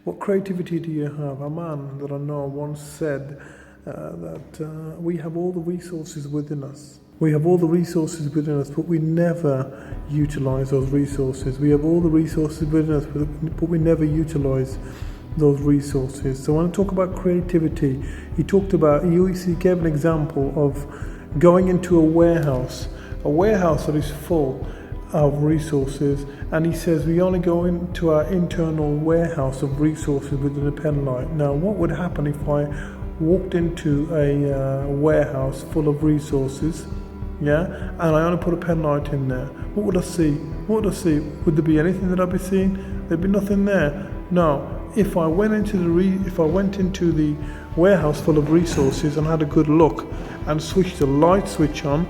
What creativity do you have? A man that I know once said that we have all the resources within us. We have all the resources within us, but we never utilize those resources. We have all the resources within us, but we never utilize those resources. So when I talk about creativity, he gave an example of going into a warehouse that is full of resources, and he says we only go into our internal warehouse of resources within a pen light. Now, what would happen if I walked into a warehouse full of resources, and I only put a pen light in there? What would I see? Would there be anything that I'd be seeing? There'd be nothing there. No. If I went into the warehouse full of resources and had a good look and switched the light switch on,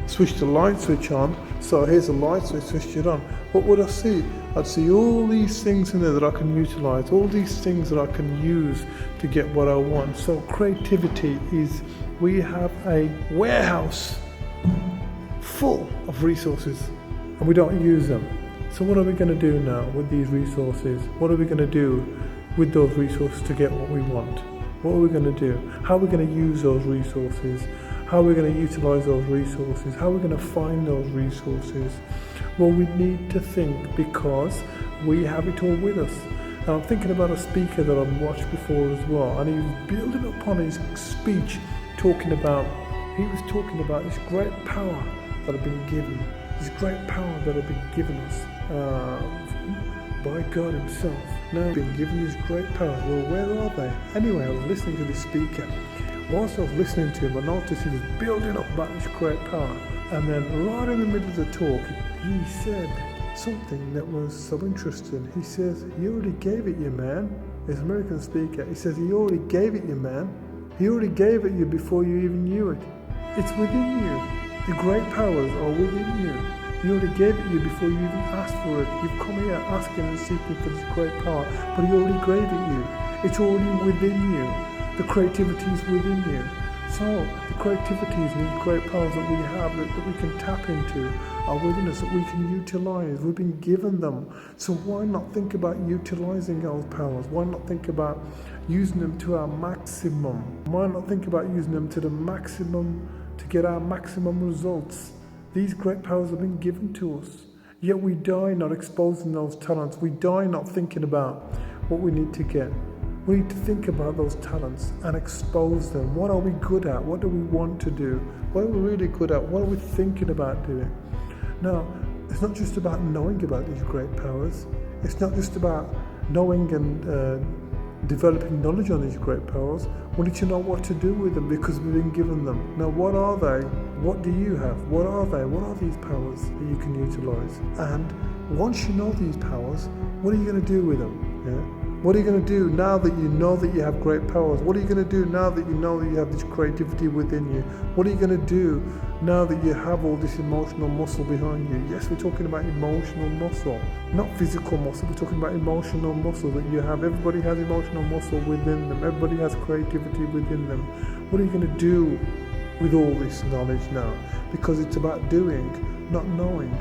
so here's the light switch, switched it on, what would I see? I'd see all these things in there that I can utilize, all these things that I can use to get what I want. So creativity is, we have a warehouse full of resources and we don't use them. So what are we going to do now with these resources? What are we going to do with those resources to get what we want? What are we going to do? How are we going to use those resources? How are we going to utilize those resources? How are we going to find those resources? Well, we need to think, because we have it all with us. And I'm thinking about a speaker that I've watched before as well, and he was building upon his speech, talking about this great power that had been given, this great power that had been given us by God himself. Now we've been given this great power. Well, where are they? Anyway, I was listening to this speaker. Whilst I was listening to him, I noticed he was building up about this great power. And then right in the middle of the talk, he said something that was so interesting. He says, he already gave it you, man. This American speaker, he says, he already gave it you, man. He already gave it you before you even knew it. It's within you. The great powers are within you. He already gave it you before you even asked for it. You've come here asking and seeking for this great power, but he already gave it you. It's already within you. The creativity is within you. So the creativities and these great powers that we have, that we can tap into, are within us, that we can utilize. We've been given them. So why not think about utilizing those powers? Why not think about using them to our maximum? Why not think about using them to the maximum, to get our maximum results? These great powers have been given to us. Yet we die not exposing those talents. We die not thinking about what we need to get. We need to think about those talents and expose them. What are we good at? What do we want to do? What are we really good at? What are we thinking about doing? Now, it's not just about knowing about these great powers. It's not just about knowing and developing knowledge on these great powers. We need to know what to do with them, because we've been given them. Now, what are they? What do you have? What are they? What are these powers that you can utilize? And once you know these powers, what are you going to do with them? What are you going to do now that you know that you have great powers? What are you going to do now that you know that you have this creativity within you? What are you going to do now that you have all this emotional muscle behind you? Yes, we're talking about emotional muscle, not physical muscle. We're talking about emotional muscle that you have. Everybody has emotional muscle within them. Everybody has creativity within them. What are you going to do with all this knowledge now? Because it's about doing, not knowing.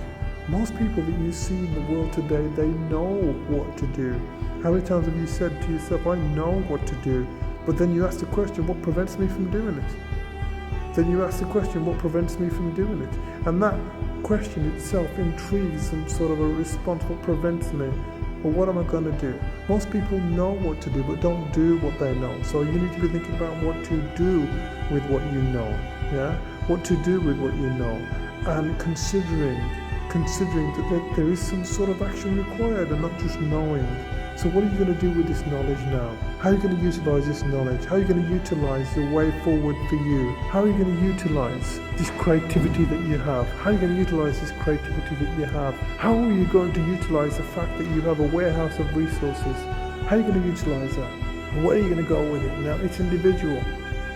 Most people that you see in the world today, they know what to do. How many times have you said to yourself, I know what to do? But then you ask the question, what prevents me from doing it? Then you ask the question, what prevents me from doing it? And that question itself intrigues some sort of a response, what prevents me? Well, what am I going to do? Most people know what to do, but don't do what they know. So you need to be thinking about what to do with what you know. What to do with what you know. And considering that there is some sort of action required and not just knowing. So what are you going to do with this knowledge now? How are you going to utilize this knowledge? How are you going to utilize the way forward for you? How are you going to utilize this creativity that you have? How are you going to utilize this creativity that you have? How are you going to utilize the fact that you have a warehouse of resources? How are you going to utilize that? And where are you going to go with it? Now, it's individual.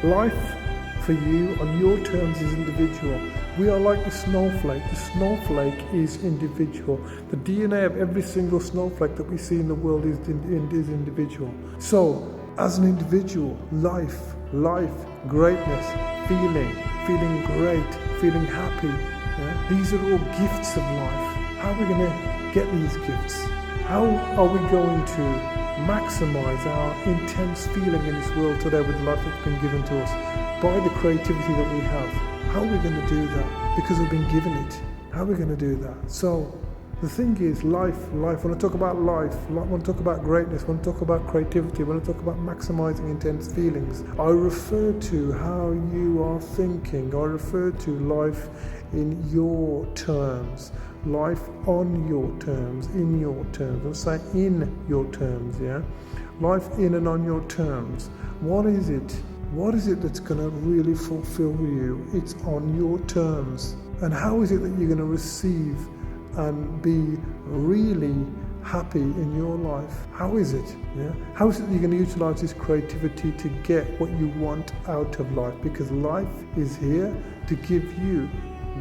Life for you on your terms is individual. We are like the snowflake. The snowflake is individual. The DNA of every single snowflake that we see in the world is individual. So, as an individual, life, greatness, feeling great, feeling happy. These are all gifts of life. How are we going to get these gifts? How are we going to maximize our intense feeling in this world today with the life that's been given to us by the creativity that we have. How are we going to do that? Because we've been given it. How are we going to do that? So the thing is, life, when I talk about life, when I talk about greatness, when I talk about creativity, when I talk about maximizing intense feelings, I refer to how you are thinking. I refer to life in your terms, life on your terms, in your terms. I'll say in your terms, yeah? Life in and on your terms. What is it? What is it that's going to really fulfill you? It's on your terms. And how is it that you're going to receive and be really happy in your life? How is it? Yeah? How is it that you're going to utilize this creativity to get what you want out of life? Because life is here to give you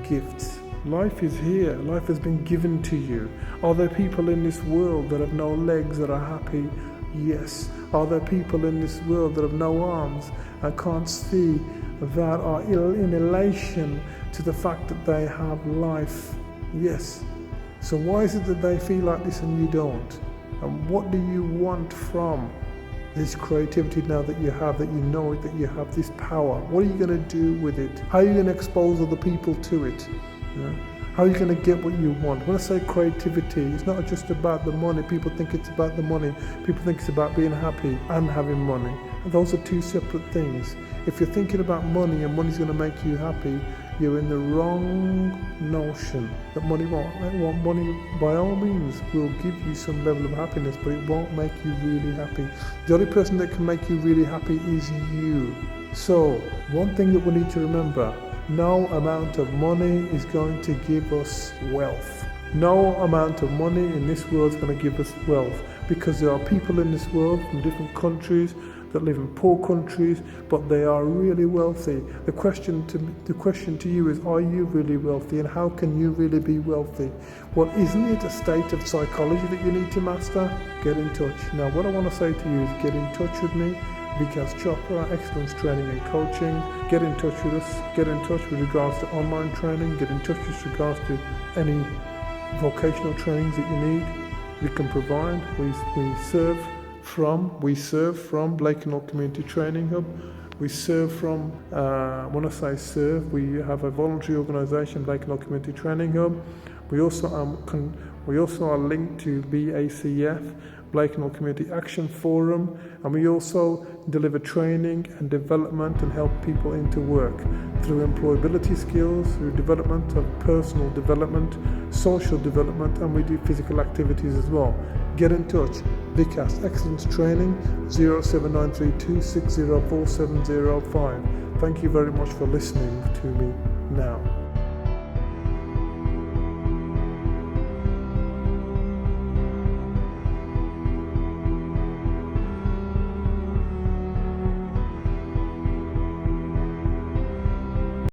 gifts. Life is here. Life has been given to you. Are there people in this world that have no legs that are happy? Yes. Are there people in this world that have no arms and can't see, that are in elation to the fact that they have life? Yes. So why is it that they feel like this and you don't? And what do you want from this creativity now that you have, that you know it, that you have this power? What are you going to do with it? How are you going to expose other people to it? Yeah? How are you going to get what you want? When I say creativity, it's not just about the money. People think it's about the money. People think it's about being happy and having money. And those are two separate things. If you're thinking about money and money's going to make you happy, you're in the wrong notion that money won't. Money, by all means, will give you some level of happiness, but it won't make you really happy. The only person that can make you really happy is you. So, one thing that we need to remember, no amount of money is going to give us wealth. No amount of money in this world is going to give us wealth, because there are people in this world from different countries that live in poor countries, but they are really wealthy. The question to you is, are you really wealthy, and how can you really be wealthy? Well, isn't it a state of psychology that you need to master? Get in touch. Now, what I want to say to you is, get in touch with me, Vikas Chopra, Excellence Training and Coaching. Get in touch with us. Get in touch with regards to online training. Get in touch with regards to any vocational trainings that you need. We can provide. We serve from Blake and All Community Training Hub. We serve from, when I say serve, we have a voluntary organisation, Blake and All Community Training Hub. We also are linked to BACF, Blake and All Community Action Forum, and we also deliver training and development and help people into work through employability skills, through development of personal development, social development, and we do physical activities as well. Get in touch. Vikas Excellence Training 07932 604705. Thank you very much for listening to me now.